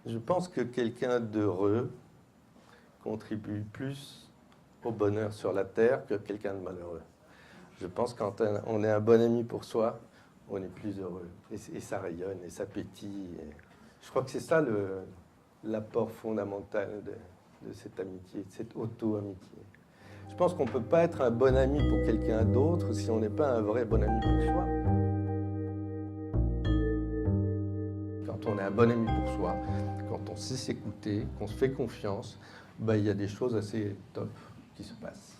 Je pense que quelqu'un d'heureux contribue plus au bonheur sur la terre que quelqu'un de malheureux. Je pense que quand on est un bon ami pour soi, on est plus heureux. Et ça rayonne, et ça pétille. Et je crois que c'est ça l'apport fondamental de cette amitié, de cette auto-amitié. Je pense qu'on ne peut pas être un bon ami pour quelqu'un d'autre si on n'est pas un vrai bon ami pour soi. Quand on est un bon ami pour soi, quand on sait s'écouter, qu'on se fait confiance, ben, il y a des choses assez top qui se passent.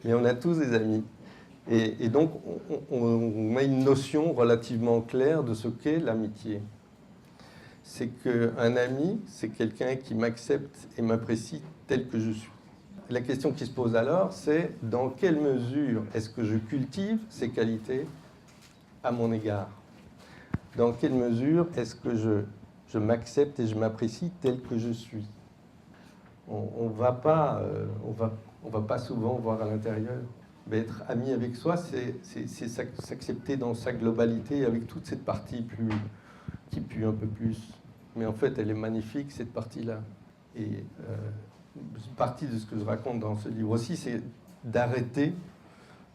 Mais on a tous des amis. Et donc, on a une notion relativement claire de ce qu'est l'amitié. C'est qu'un ami, c'est quelqu'un qui m'accepte et m'apprécie tel que je suis. La question qui se pose alors, c'est dans quelle mesure est-ce que je cultive ces qualités à mon égard? Dans quelle mesure est-ce que je m'accepte et je m'apprécie tel que je suis? On va pas souvent voir à l'intérieur. Mais être ami avec soi, c'est s'accepter dans sa globalité, avec toute cette partie qui pue un peu plus. Mais en fait, elle est magnifique, cette partie-là. Et une partie de ce que je raconte dans ce livre aussi, c'est d'arrêter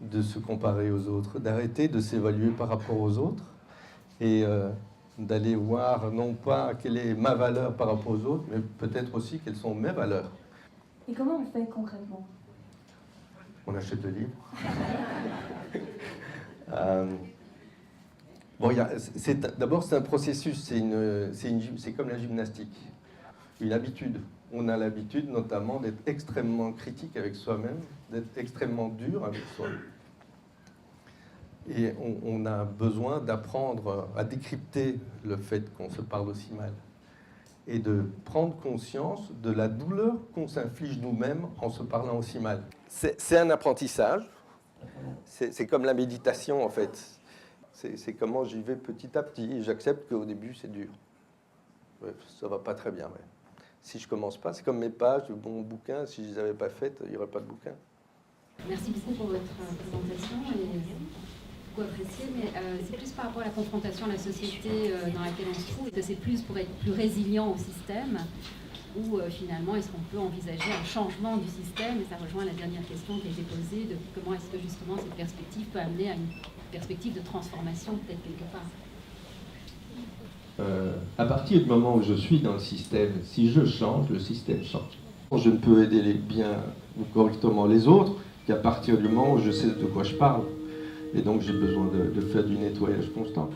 de se comparer aux autres, d'arrêter de s'évaluer par rapport aux autres, et d'aller voir non pas quelle est ma valeur par rapport aux autres, mais peut-être aussi quelles sont mes valeurs. Et comment on fait concrètement? On achète le livre. Bon, d'abord, c'est un processus, c'est comme la gymnastique, une habitude. On a l'habitude notamment d'être extrêmement critique avec soi-même, d'être extrêmement dur avec soi. Et on a besoin d'apprendre à décrypter le fait qu'on se parle aussi mal. Et de prendre conscience de la douleur qu'on s'inflige nous-mêmes en se parlant aussi mal. C'est un apprentissage, c'est comme la méditation en fait. C'est comment j'y vais petit à petit, et j'accepte qu'au début c'est dur. Ouais, ça va pas très bien. Ouais. Si je commence pas, c'est comme mes pages de mon bouquin, si je les avais pas faites, il n'y aurait pas de bouquin. Merci beaucoup pour votre présentation. Apprécié, mais c'est plus par rapport à la confrontation à la société dans laquelle on se trouve. Est-ce que c'est plus pour être plus résilient au système ou finalement est-ce qu'on peut envisager un changement du système? Et ça rejoint la dernière question qui a été posée de comment est-ce que justement cette perspective peut amener à une perspective de transformation peut-être quelque part. À partir du moment où je suis dans le système, si je change, le système change. Je ne peux aider bien ou correctement les autres qu'à partir du moment où je sais de quoi je parle. Et donc j'ai besoin de faire du nettoyage constant.